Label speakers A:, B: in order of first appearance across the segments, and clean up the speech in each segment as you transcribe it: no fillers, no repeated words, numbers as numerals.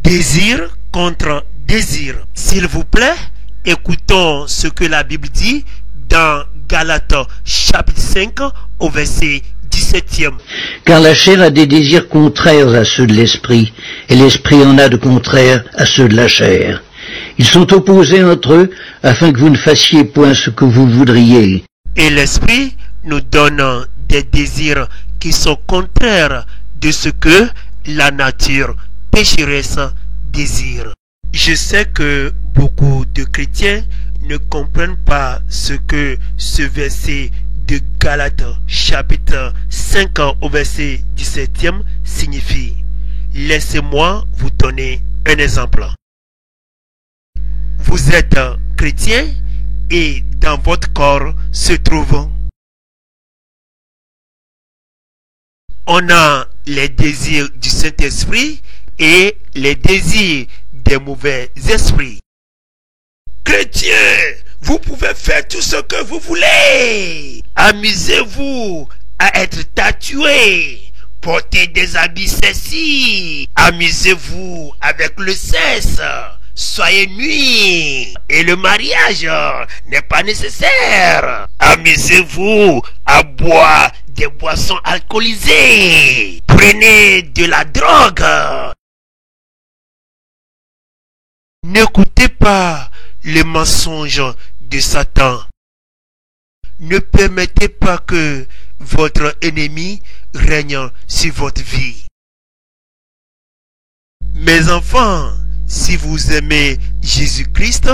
A: Désir contre désir. S'il vous plaît, écoutons ce que la Bible dit dans Galates chapitre 5 au verset 17e.
B: Car la chair a des désirs contraires à ceux de l'esprit, et l'esprit en a de contraires à ceux de la chair. Ils sont opposés entre eux, afin que vous ne fassiez point ce que vous voudriez.
A: Et l'esprit nous donne des désirs qui sont contraires de ce que la nature pécheresse désire. Je sais que beaucoup de chrétiens ne comprennent pas ce que ce verset de Galates chapitre 5 au verset 17e signifie. Laissez-moi vous donner un exemple. Vous êtes chrétien et dans votre corps se trouve, on a les désirs du Saint-Esprit et les désirs des mauvais esprits. Chrétiens, vous pouvez faire tout ce que vous voulez. Amusez-vous à être tatoué. Portez des habits sexy. Amusez-vous avec le sexe. Soyez nus. Et le mariage n'est pas nécessaire. Amusez-vous à boire des boissons alcoolisées. Prenez de la drogue. N'écoutez pas les mensonges de Satan. Ne permettez pas que votre ennemi règne sur votre vie. Mes enfants, si vous aimez Jésus-Christ,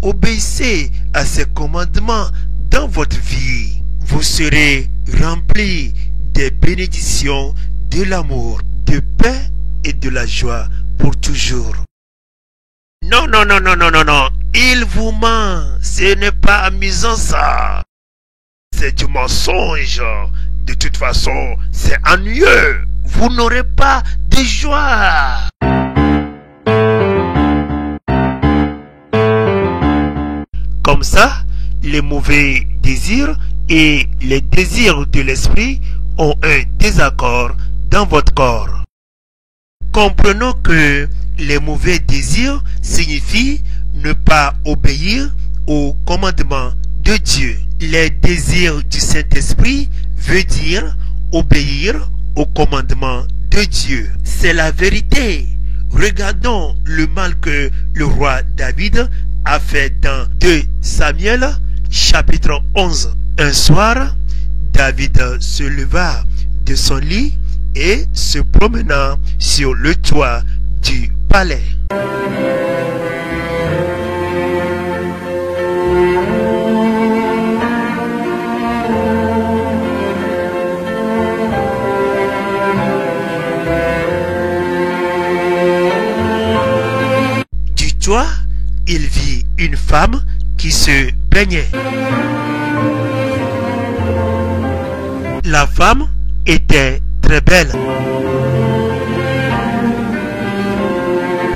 A: obéissez à ses commandements dans votre vie. Vous serez remplis des bénédictions, de l'amour, de paix et de la joie pour toujours. Non, non, non, non, non, non, non. Il vous ment. Ce n'est pas amusant ça. C'est du mensonge. De toute façon, c'est ennuyeux. Vous n'aurez pas de joie. Comme ça, les mauvais désirs et les désirs de l'esprit ont un désaccord dans votre corps. Comprenons que les mauvais désirs signifient ne pas obéir aux commandements de Dieu. Les désirs du Saint-Esprit veut dire obéir aux commandements de Dieu. C'est la vérité. Regardons le mal que le roi David a fait dans 2 Samuel chapitre 11. Un soir, David se leva de son lit et se promena sur le toit du palais. Du toit, il vit une femme qui se baignait. La femme était très belle.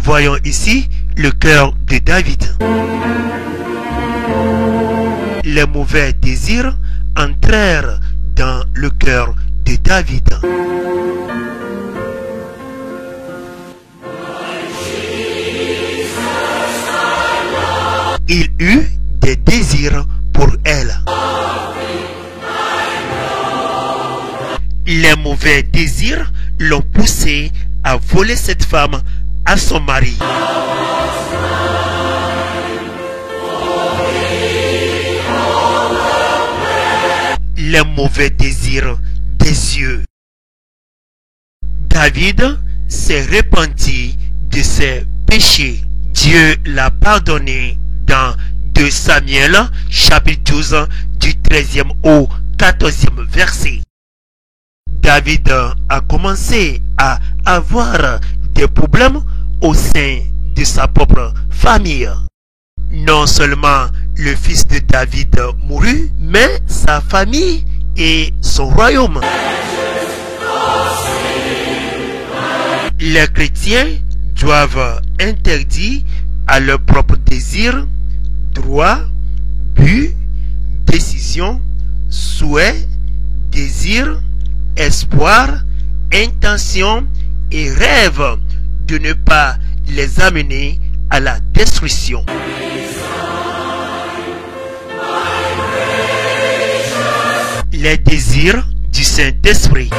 A: Voyons ici le cœur de David. Les mauvais désirs entrèrent dans le cœur de David. Il eut des désirs pour elle. Les mauvais désirs l'ont poussé à voler cette femme à son mari. Les mauvais désirs des yeux. David s'est repenti de ses péchés. Dieu l'a pardonné dans 2 Samuel chapitre 12 du 13e au 14e verset. David a commencé à avoir des problèmes au sein de sa propre famille. Non seulement le fils de David mourut, mais sa famille et son royaume. Les chrétiens doivent interdire à leurs propres désirs, droits, buts, décisions, souhaits, désirs, espoirs, intentions et rêves de ne pas les amener à la destruction. Les désirs du Saint-Esprit.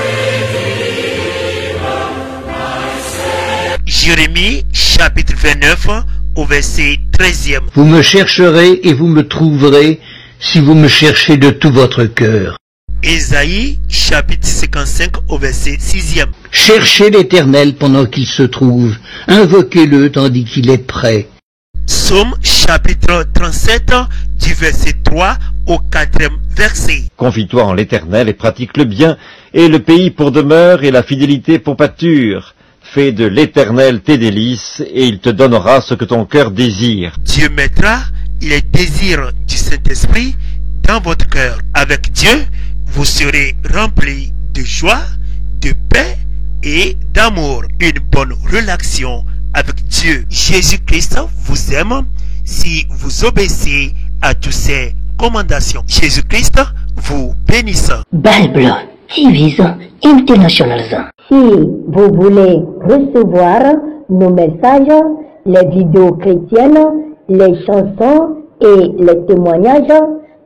A: Jérémie chapitre 29 au verset 13e.
B: Vous me chercherez et vous me trouverez si vous me cherchez de tout votre cœur.
A: Ésaïe chapitre 55 au verset 6e.
B: Cherchez l'Éternel pendant qu'il se trouve, invoquez-le tandis qu'il est prêt.
A: Psaume chapitre 37 du verset 3 au 4e verset.
C: Confie-toi en l'Éternel et pratique le bien, et le pays pour demeure et la fidélité pour pâture. Fais de l'Éternel tes délices, et il te donnera ce que ton cœur désire.
A: Dieu mettra les désirs du Saint-Esprit dans votre cœur. Avec Dieu, vous serez remplis de joie, de paix et d'amour. Une bonne relation avec Dieu. Jésus-Christ vous aime si vous obéissez à toutes ses commandations. Jésus-Christ vous bénisse.
D: Bible TV International. Si vous voulez recevoir nos messages, les vidéos chrétiennes, les chansons et les témoignages,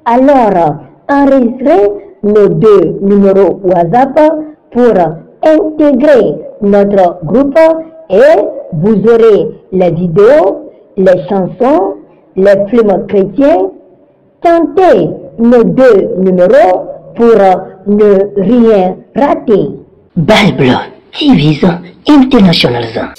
D: alors enregistrez nos 2 numéros WhatsApp pour intégrer notre groupe et vous aurez les vidéos, les chansons, les films chrétiens. Tentez nos 2 numéros pour ne rien rater. Bible TV International.